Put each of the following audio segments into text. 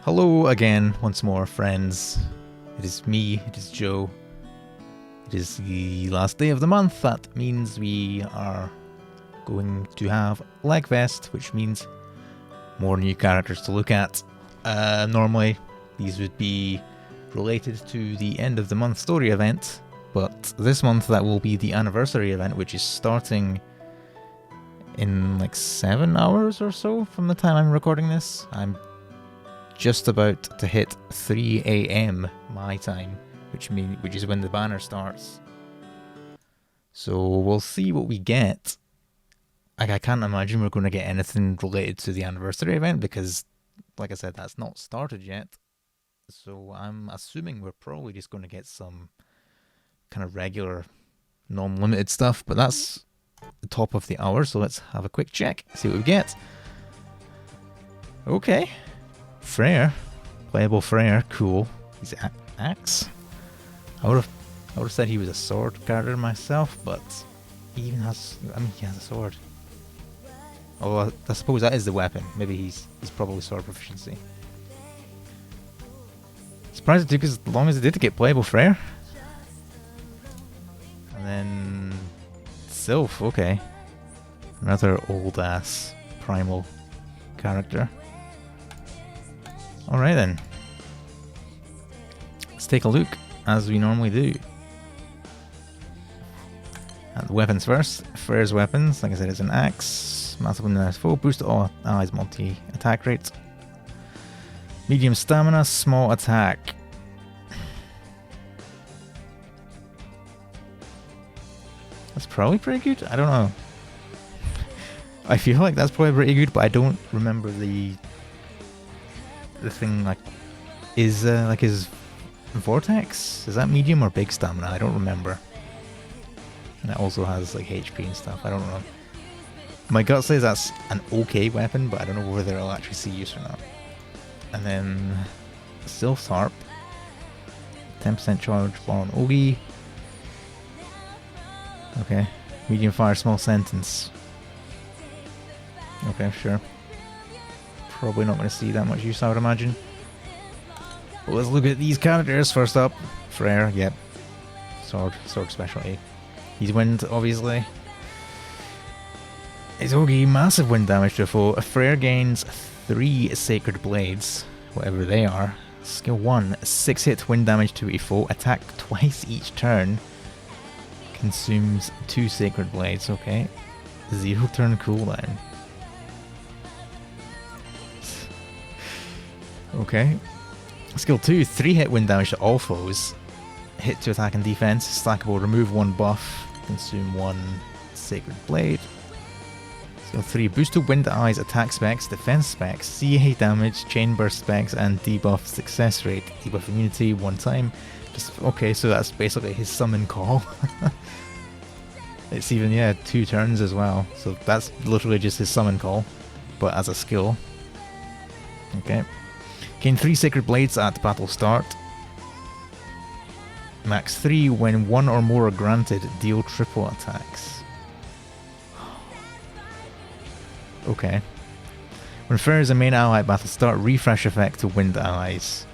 Hello again, once more, friends. It is me, it is Joe. It is the last day of the month. That means we are going to have Legfest, which means more new characters to look at. Normally, these would be related to the end of the month story event, but this month that will be the anniversary event, which is starting in like 7 hours or so from the time I'm recording this. I'm just about to hit 3 a.m. my time, which is when the banner starts. So we'll see what we get. I can't imagine we're going to get anything related to the anniversary event because, like I said, that's not started yet. So I'm assuming we're probably just going to get some kind of regular, non-limited stuff, but that's the top of the hour, so let's have a quick check, see what we get. Okay. Freyr. Playable Freyr, cool. He's axe. I would have said he was a sword character myself, but he even has, he has a sword. Oh, I suppose that is the weapon. Maybe he's probably sword proficiency. Surprised it took as long as it did to get playable Freyr. And then Sylph, okay. Another old ass primal character. Alright then. Let's take a look, as we normally do. And the weapons first. Freyr's weapons, like I said, is an axe. Massive when foe, boost all allies multi-attack rate. Medium stamina, small attack. That's probably pretty good? I don't know. I feel like that's probably pretty good, but I don't remember the thing, like, is like his vortex, is that medium or big stamina? I don't remember. And it also has like HP and stuff. I don't know. My gut says that's an okay weapon, but I don't know whether I'll actually see use or not. And then Sylph Harp, 10% charge bar on Ogi. Okay, medium fire, small sentence. Okay, sure. Probably not going to see that much use, I would imagine. But let's look at these characters. First up, Freyr, yep. Sword specialty. He's wind, obviously. His Ogi, massive wind damage to a foe. Freyr gains 3 sacred blades, whatever they are. Skill 1, 6 hit wind damage to a foe. Attack twice each turn. Consumes 2 sacred blades, okay. 0 turn cooldown. Okay. Skill 2, 3 hit wind damage to all foes. Hit to attack and defense. Stackable, remove 1 buff. Consume 1 sacred blade. Skill 3, boost to wind allies attack specs, defense specs, CA damage, chain burst specs, and debuff success rate. Debuff immunity 1 time. Okay, so that's basically his summon call. It's even, 2 turns as well. So that's literally just his summon call, but as a skill. Okay. Gain 3 sacred blades at battle start. Max 3 when 1 or more are granted, deal triple attacks. Okay. When Freyr is a main ally at battle start, refresh effect to wind allies.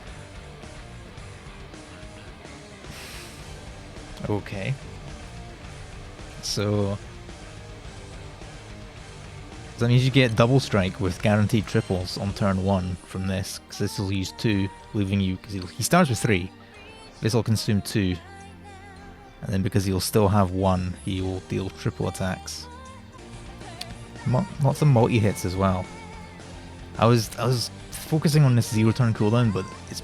Okay. So that means you get double strike with guaranteed triples on turn 1 from this, because this will use 2, leaving you, because he starts with 3, this will consume 2, and then because he'll still have 1, he will deal triple attacks. Lots of multi-hits as well. I was focusing on this 0 turn cooldown, but it's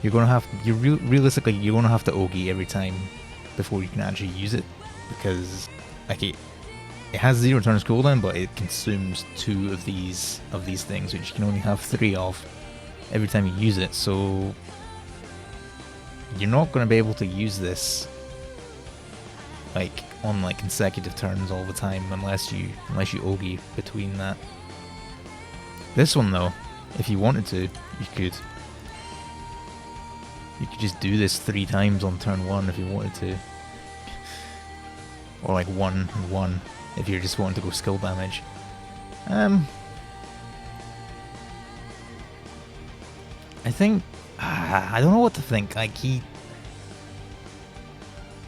realistically you're gonna have to Ogi every time before you can actually use it, because like it has 0 turns cooldown, but it consumes 2 of these things, which you can only have 3 of every time you use it. So you're not going to be able to use this like on like consecutive turns all the time unless you Ogi between that. This one though, if you wanted to, you could just do this 3 times on turn 1 if you wanted to. Or like 1 and 1 if you're just wanting to go skill damage. I think I don't know what to think. Like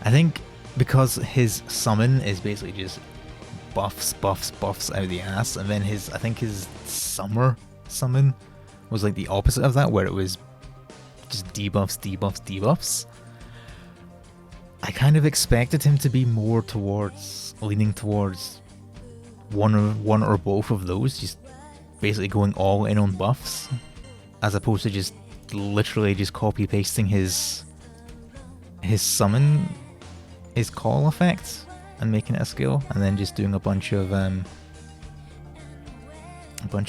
I think because his summon is basically just buffs out of the ass, and then I think his summer summon was like the opposite of that, where it was just debuffs. I kind of expected him to be more leaning towards one or both of those, just basically going all in on buffs, as opposed to just literally just copy pasting his summon, his call effect, and making it a skill, and then just doing a bunch of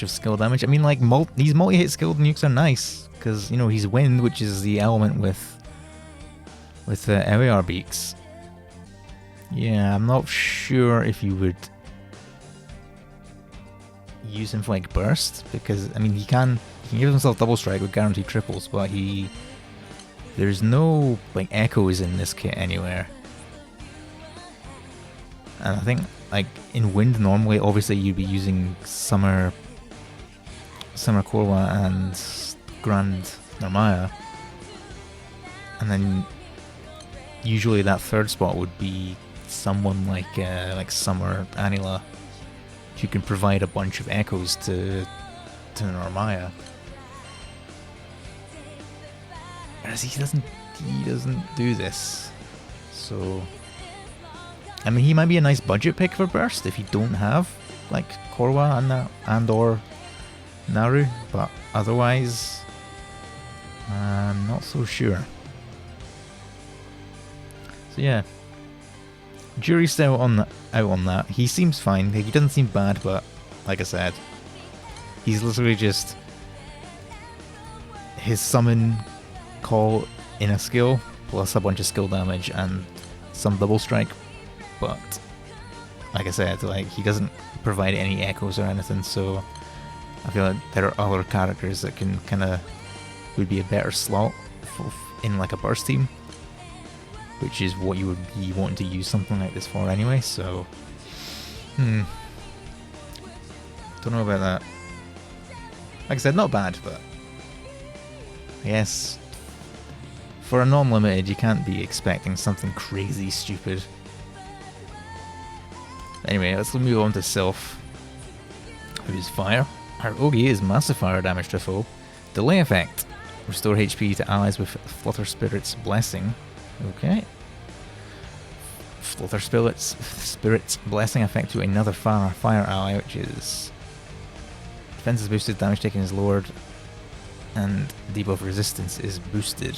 skill damage. I mean, like these multi-hit skilled nukes are nice because he's wind, which is the element with the LAR beaks. Yeah, I'm not sure if you would use him for like burst, because I mean he can give himself double strike with guaranteed triples, but there's no like echoes in this kit anywhere. And I think like in wind normally, obviously you'd be using Summer Korwa and Grand Narmaya, and then usually that third spot would be someone like Summer Anila, who can provide a bunch of echoes to Narmaya. Whereas he doesn't do this. So I mean, he might be a nice budget pick for burst if you don't have like Korwa and or Naru, but otherwise I'm not so sure. So yeah, jury's still out on that. He seems fine. He doesn't seem bad, but like I said, he's literally just his summon call in a skill plus a bunch of skill damage and some double strike. But like I said, like he doesn't provide any echoes or anything, so I feel like there are other characters that would be a better slot in like a burst team, which is what you would be wanting to use something like this for anyway. So don't know about that. Like I said, not bad, but I guess for a non-limited you can't be expecting something crazy stupid. Anyway, let's move on to Sylph, who's fire. Her Ogi is massive fire damage to foe. Delay effect. Restore HP to allies with Flutter Spirit's Blessing. Okay. Flutter Spirit's Blessing effect to another fire ally, which is defense is boosted, damage taken is lowered, and debuff resistance is boosted.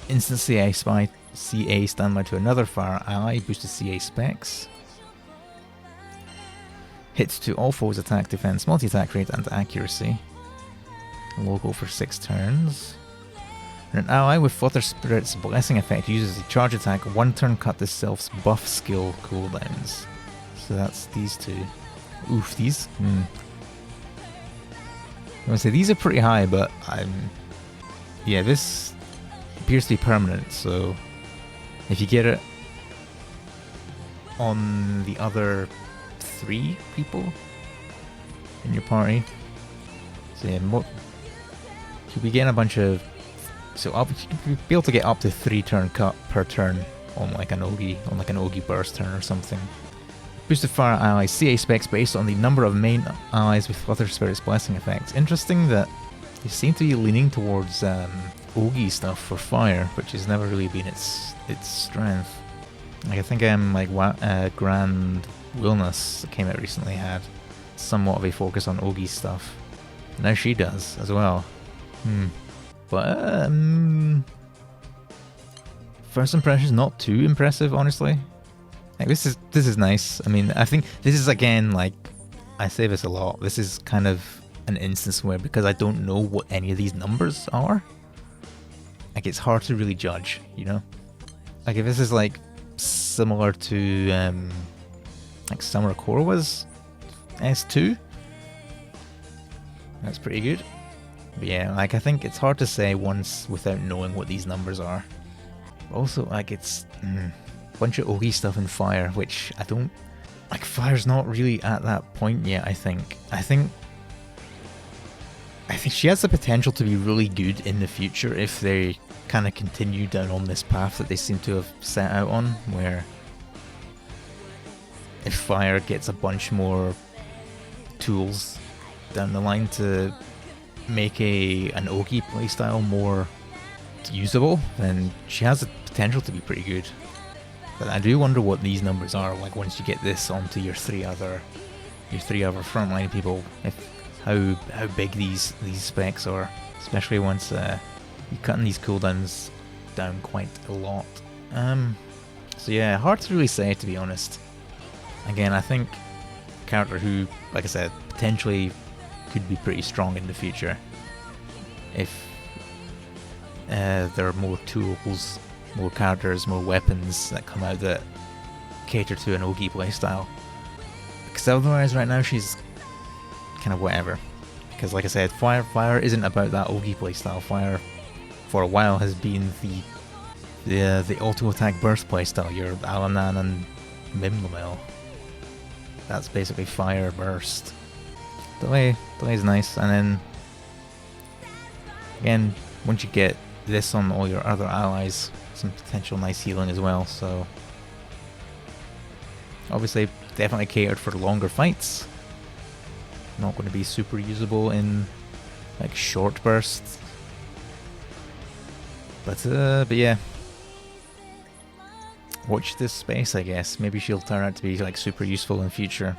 Instant CA standby to another fire ally, boosted CA specs. Hits to all foes' attack, defense, multi-attack rate, and accuracy. Local for 6 turns. And an ally with Flutter Spirit's Blessing effect uses the charge attack 1 turn cut to Sylph's buff skill cooldowns. So that's these two. Oof, these? I want to say these are pretty high, but yeah, this appears to be permanent, so if you get it on the other 3 people in your party, so yeah, you'll be getting a bunch of, so you'll be able to get up to 3 turn cut per turn on like an Ogi burst turn or something. Boosted fire ally CA specs based on the number of main allies with Flutter Spirit's Blessing effects. Interesting that they seem to be leaning towards Ogi stuff for fire, which has never really been its strength. Like I think Grand Willness that came out recently had somewhat of a focus on Ogi stuff. Now she does as well. But first impressions not too impressive, honestly. Like this is nice. I mean, I think this is again, like I say this a lot, this is kind of an instance where, because I don't know what any of these numbers are, like it's hard to really judge, you know? Like if this is like similar to like Summer Korwa's S2, that's pretty good. But yeah, like I think it's hard to say once without knowing what these numbers are. Also, like it's bunch of Ogi stuff in fire, which I don't like. Fire's not really at that point yet. I think I think she has the potential to be really good in the future if they kind of continue down on this path that they seem to have set out on, where if Fire gets a bunch more tools down the line to make an Ogi playstyle more usable, then she has the potential to be pretty good. But I do wonder what these numbers are like once you get this onto your three other frontline people. How big these specs are, especially once you're cutting these cooldowns down quite a lot. So yeah, hard to really say, to be honest. Again, I think a character who, like I said, potentially could be pretty strong in the future if there are more tools, more characters, more weapons that come out that cater to an Ogi playstyle. Because otherwise, right now, she's kind of whatever. Because, like I said, Fire isn't about that Ogi playstyle. Fire, for a while, has been the auto attack burst playstyle. Your Alanan and Mimlamel. That's basically Fire burst. Delay is nice, and then again, once you get this on all your other allies, some potential nice healing as well. So obviously, definitely catered for longer fights. Not going to be super usable in like short bursts. But yeah, watch this space, I guess. Maybe she'll turn out to be like super useful in future.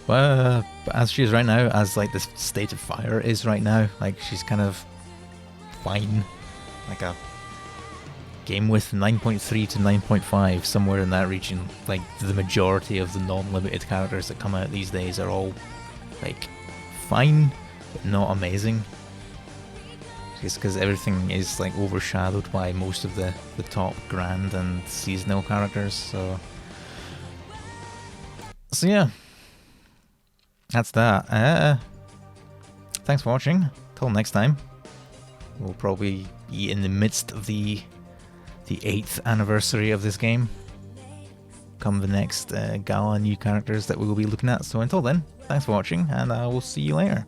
But as she is right now, as like the state of Fire is right now, like she's kind of fine. Like a game with 9.3 to 9.5, somewhere in that region. Like the majority of the non-limited characters that come out these days are all like fine, but not amazing. Just because everything is like overshadowed by most of the top grand and seasonal characters. So yeah, that's that. Thanks for watching. Till next time. We'll probably be in the midst of the 8th anniversary of this game. Come the next gala new characters that we will be looking at. So until then, thanks for watching, and I will see you later.